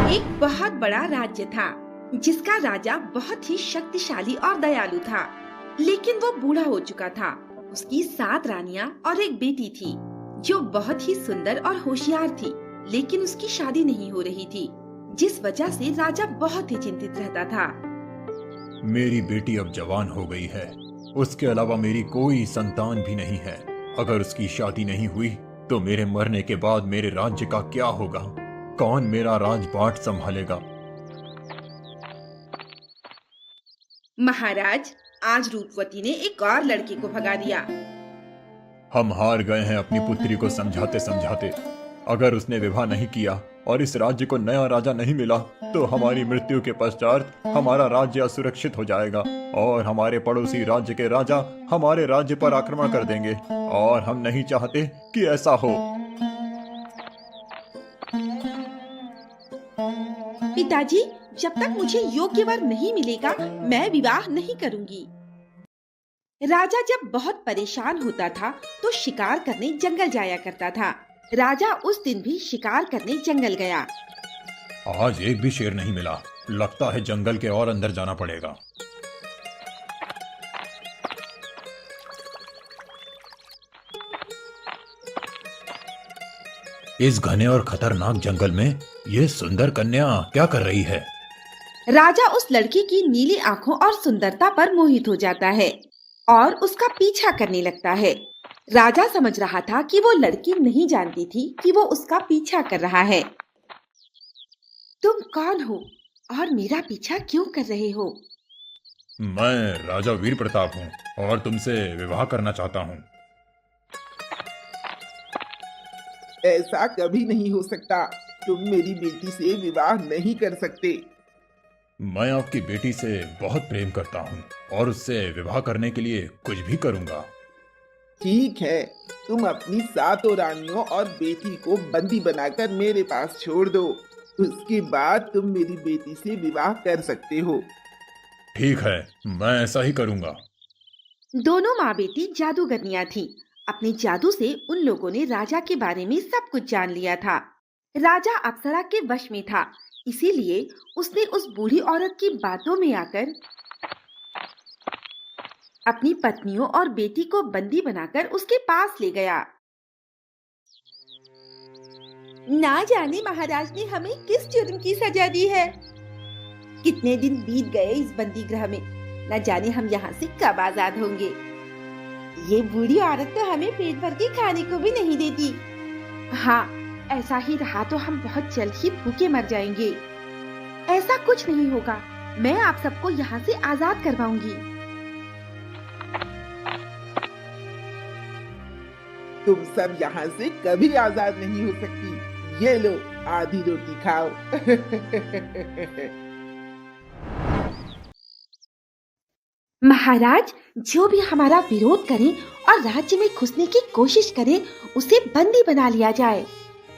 एक बहुत बड़ा राज्य था जिसका राजा बहुत ही शक्तिशाली और दयालु था, लेकिन वो बूढ़ा हो चुका था। उसकी 7 रानियां और एक बेटी थी जो बहुत ही सुंदर और होशियार थी, लेकिन उसकी शादी नहीं हो रही थी, जिस वजह से राजा बहुत ही चिंतित रहता था। मेरी बेटी अब जवान हो गई है, उसके अलावा मेरी कोई संतान भी नहीं है। अगर उसकी शादी नहीं हुई तो मेरे मरने के बाद मेरे राज्य का क्या होगा? कौन मेरा राजपाट संभालेगा? महाराज, आज रूपवती ने एक और लड़के को भगा दिया। हम हार गए हैं अपनी पुत्री को समझाते समझाते। अगर उसने विवाह नहीं किया और इस राज्य को नया राजा नहीं मिला तो हमारी मृत्यु के पश्चात हमारा राज्य असुरक्षित हो जाएगा और हमारे पड़ोसी राज्य के राजा हमारे राज्य पर आक्रमण कर देंगे, और हम नहीं चाहते कि ऐसा हो। पिताजी, जब तक मुझे योग्य वर नहीं मिलेगा मैं विवाह नहीं करूंगी। राजा जब बहुत परेशान होता था तो शिकार करने जंगल जाया करता था। राजा उस दिन भी शिकार करने जंगल गया। आज एक भी शेर नहीं मिला, लगता है जंगल के और अंदर जाना पड़ेगा। इस घने और खतरनाक जंगल में ये सुंदर कन्या क्या कर रही है? राजा उस लड़की की नीली आंखों और सुंदरता पर मोहित हो जाता है और उसका पीछा करने लगता है। राजा समझ रहा था कि वो लड़की नहीं जानती थी कि वो उसका पीछा कर रहा है। तुम कौन हो और मेरा पीछा क्यों कर रहे हो? मैं राजा वीर प्रताप हूँ और तुमसे विवाह करना चाहता हूँ। ऐसा कभी नहीं हो सकता। तुम मेरी बेटी से विवाह नहीं कर सकते। मैं आपकी बेटी से बहुत प्रेम करता हूँ और उससे विवाह करने के लिए कुछ भी करूँगा। ठीक है, तुम अपनी 7 रानियों और बेटी को बंदी बनाकर मेरे पास छोड़ दो। उसके बाद तुम मेरी बेटी से विवाह कर सकते हो। ठीक है, मैं ऐसा ही करूँगा। दोनों माँ बेटी जादूगरनियां थीं। अपने जादू से उन लोगों ने राजा के बारे में सब कुछ जान लिया था। राजा अप्सरा के वश में था, इसीलिए उसने उस बूढ़ी औरत की बातों में आकर अपनी पत्नियों और बेटी को बंदी बनाकर उसके पास ले गया। ना जाने महाराज ने हमें किस जुर्म की सजा दी है। कितने दिन बीत गए इस बंदी गृह में, न जाने हम यहाँ से कब आजाद होंगे। ये बूढ़ी औरत तो हमें पेट भर के खाने को भी नहीं देती। हाँ, ऐसा ही रहा तो हम बहुत जल्द ही भूखे मर जाएंगे। ऐसा कुछ नहीं होगा, मैं आप सबको यहाँ से आजाद करवाऊंगी। तुम सब यहाँ से कभी आजाद नहीं हो सकती। ये लो, आधी रोटी खाओ। महाराज, जो भी हमारा विरोध करे और राज्य में घुसने की कोशिश करे उसे बंदी बना लिया जाए।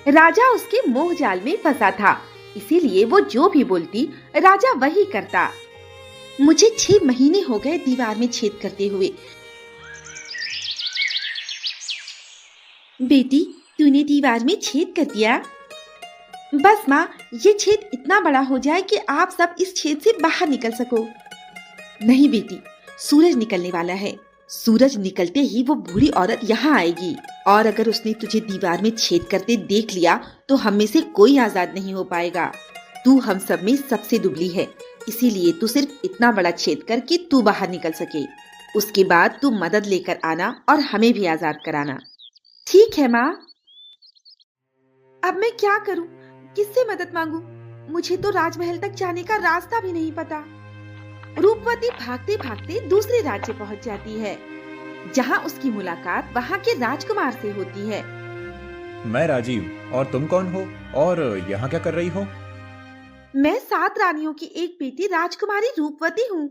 राजा उसके मोह जाल में फंसा था, इसीलिए वो जो भी बोलती राजा वही करता। मुझे 6 महीने हो गए दीवार में छेद करते हुए। बेटी, तूने दीवार में छेद कर दिया। बस माँ, ये छेद इतना बड़ा हो जाए कि आप सब इस छेद से बाहर निकल सको। नहीं बेटी, सूरज निकलने वाला है। सूरज निकलते ही वो बूढ़ी औरत यहाँ आएगी और अगर उसने तुझे दीवार में छेद करते देख लिया तो हम में से कोई आजाद नहीं हो पाएगा। तू हम सब में सबसे दुबली है, इसीलिए तू सिर्फ इतना बड़ा छेद कर कि तू बाहर निकल सके। उसके बाद तू मदद लेकर आना और हमें भी आजाद कराना। ठीक है माँ। अब मैं क्या करूँ? किससे मदद मांगू? मुझे तो राजमहल तक जाने का रास्ता भी नहीं पता। रूपवती भागते भागते दूसरे राज्य पहुंच जाती है, जहां उसकी मुलाकात वहां के राजकुमार से होती है। मैं राजीव, और तुम कौन हो और यहाँ क्या कर रही हो? मैं 7 रानियों की एक बेटी राजकुमारी रूपवती हूँ।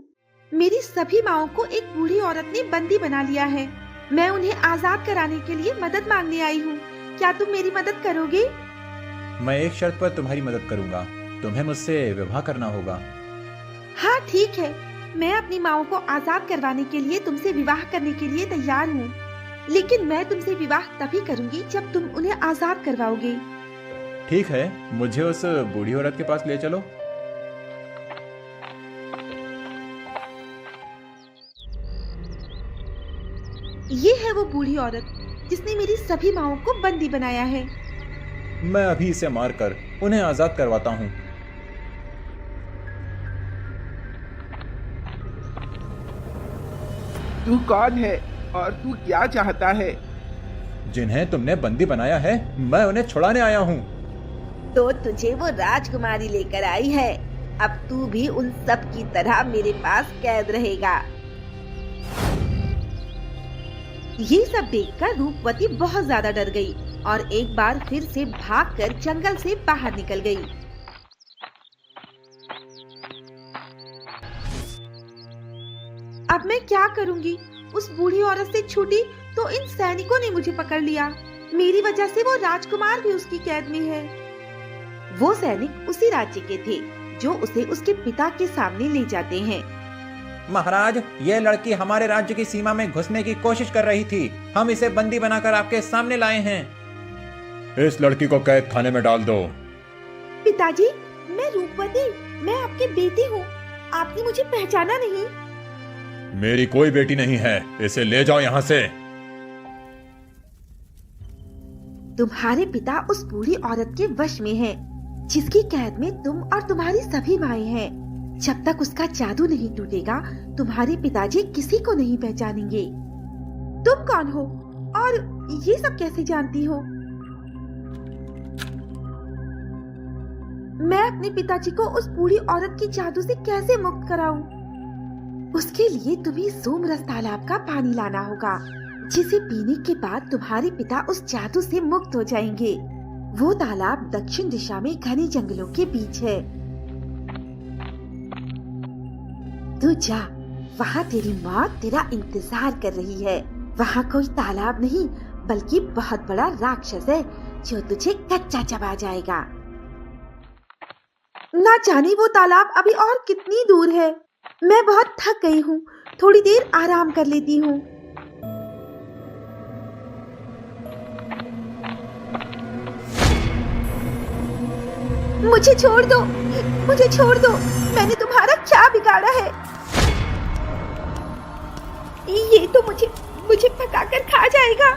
मेरी सभी माँओं को एक बूढ़ी औरत ने बंदी बना लिया है। मैं उन्हें आजाद कराने के लिए मदद मांगने आई हूँ। क्या तुम मेरी मदद करोगे? मैं एक शर्त पर तुम्हारी मदद करूंगा। तुम्हें मुझसे विवाह करना होगा। हाँ ठीक है, मैं अपनी माँओं को आजाद करवाने के लिए तुमसे विवाह करने के लिए तैयार हूँ, लेकिन मैं तुमसे विवाह तभी करूँगी जब तुम उन्हें आजाद करवाओगे। ठीक है, मुझे उस बूढ़ी औरत के पास ले चलो। ये है वो बूढ़ी औरत जिसने मेरी सभी माँओं को बंदी बनाया है। मैं अभी इसे मारकर उन्हें आजाद करवाता हूँ। तू कौन है और तू क्या चाहता है? जिन्हें तुमने बंदी बनाया है, मैं उन्हें छुड़ाने आया हूँ। तो तुझे वो राजकुमारी लेकर आई है। अब तू भी उन सब की तरह मेरे पास कैद रहेगा। ये सब देखकर रूपवती बहुत ज्यादा डर गई और एक बार फिर से भागकर जंगल से बाहर निकल गई। अब मैं क्या करूंगी? उस बूढ़ी औरत से छूटी तो इन सैनिकों ने मुझे पकड़ लिया। मेरी वजह से वो राजकुमार भी उसकी कैद में है। वो सैनिक उसी राज्य के थे जो उसे उसके पिता के सामने ले जाते हैं। महाराज, ये लड़की हमारे राज्य की सीमा में घुसने की कोशिश कर रही थी। हम इसे बंदी बनाकर आपके सामने लाए हैं। इस लड़की को कैद खाने में डाल दो। पिताजी, मैं रूपवती, मैं आपकी बेटी हूँ। आपने मुझे पहचाना नहीं? मेरी कोई बेटी नहीं है, इसे ले जाओ यहाँ से। तुम्हारे पिता उस बूढ़ी औरत के वश में है, जिसकी कैद में तुम और तुम्हारी सभी माएं हैं। जब तक उसका जादू नहीं टूटेगा, तुम्हारे पिताजी किसी को नहीं पहचानेंगे। तुम कौन हो और ये सब कैसे जानती हो? मैं अपने पिताजी को उस बूढ़ी औरत की जादू से कैसे मुक्त कराऊं? उसके लिए तुम्हें सोमरस तालाब का पानी लाना होगा, जिसे पीने के बाद तुम्हारे पिता उस जादू से मुक्त हो जाएंगे। वो तालाब दक्षिण दिशा में घने जंगलों के बीच है। तू जा, वहाँ तेरी मौत तेरा इंतजार कर रही है। वहाँ कोई तालाब नहीं, बल्कि बहुत बड़ा राक्षस है जो तुझे कच्चा चबा जाएगा। ना जाने वो तालाब अभी और कितनी दूर है। मैं बहुत थक गई हूँ, थोड़ी देर आराम कर लेती हूँ। मुझे छोड़ दो, मुझे छोड़ दो। मैंने तुम्हारा क्या बिगाड़ा है? ये तो मुझे पकाकर खा जाएगा।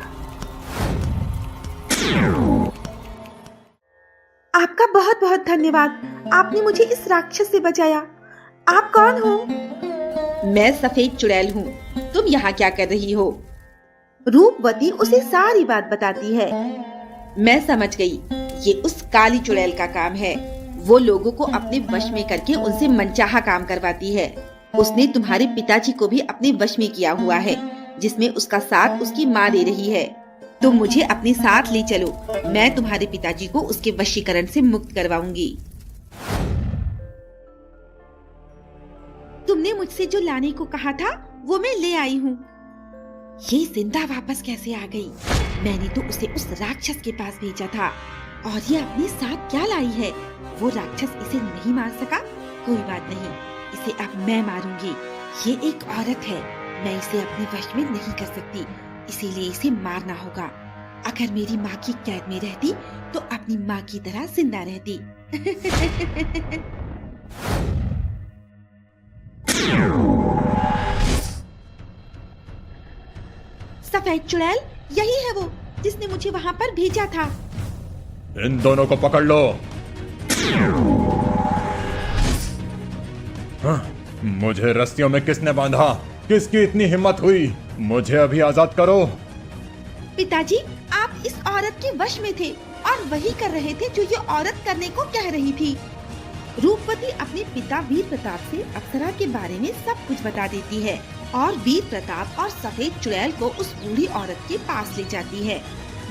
आपका बहुत बहुत धन्यवाद। आपने मुझे इस राक्षस से बचाया। आप कौन हो? मैं सफेद चुड़ैल हूँ। तुम यहाँ क्या कर रही हो? रूपवती उसे सारी बात बताती है। मैं समझ गई, ये उस काली चुड़ैल का काम है। वो लोगों को अपने वश में करके उनसे मनचाहा काम करवाती है। उसने तुम्हारे पिताजी को भी अपने वश में किया हुआ है, जिसमें उसका साथ उसकी माँ दे रही है। तुम मुझे अपने साथ ले चलो, मैं तुम्हारे पिताजी को उसके वशीकरण से मुक्त करवाऊंगी। तुमने मुझसे जो लाने को कहा था, वो मैं ले आई हूँ। ये जिंदा वापस कैसे आ गई? मैंने तो उसे उस राक्षस के पास भेजा था, और ये अपने साथ क्या लाई है? वो राक्षस इसे नहीं मार सका? कोई बात नहीं, इसे अब मैं मारूंगी। ये एक औरत है, मैं इसे अपने वश में नहीं कर सकती, इसीलिए इसे मारना होगा। अगर मेरी माँ की कैद में रहती तो अपनी माँ की तरह जिंदा रहती। सफेद चुड़ैल, यही है वो जिसने मुझे वहाँ पर भेजा था। इन दोनों को पकड़ लो। मुझे रस्सियों में किसने बांधा? किसकी इतनी हिम्मत हुई? मुझे अभी आजाद करो। पिताजी, आप इस औरत के वश में थे और वही कर रहे थे जो ये औरत करने को कह रही थी। रूपवती अपने पिता वीर प्रताप से अप्सरा के बारे में सब कुछ बता देती है और वीर प्रताप और सफेद चुड़ैल को उस बूढ़ी औरत के पास ले जाती है,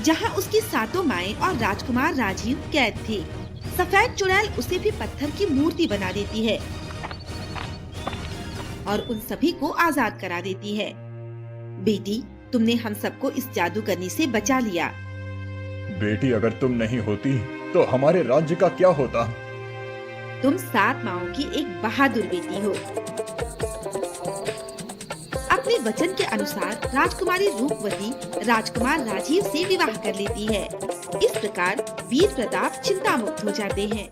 जहां उसकी सातों माएं और राजकुमार राजीव कैद थे। सफेद चुड़ैल उसे भी पत्थर की मूर्ति बना देती है और उन सभी को आजाद करा देती है। बेटी, तुमने हम सबको इस जादूगरनी से बचा लिया। बेटी, अगर तुम नहीं होती तो हमारे राज्य का क्या होता? तुम 7 माओं की एक बहादुर बेटी हो। अपने वचन के अनुसार राजकुमारी रूपवती राजकुमार राजीव से विवाह कर लेती है। इस प्रकार वीर प्रताप चिंता मुक्त हो जाते हैं।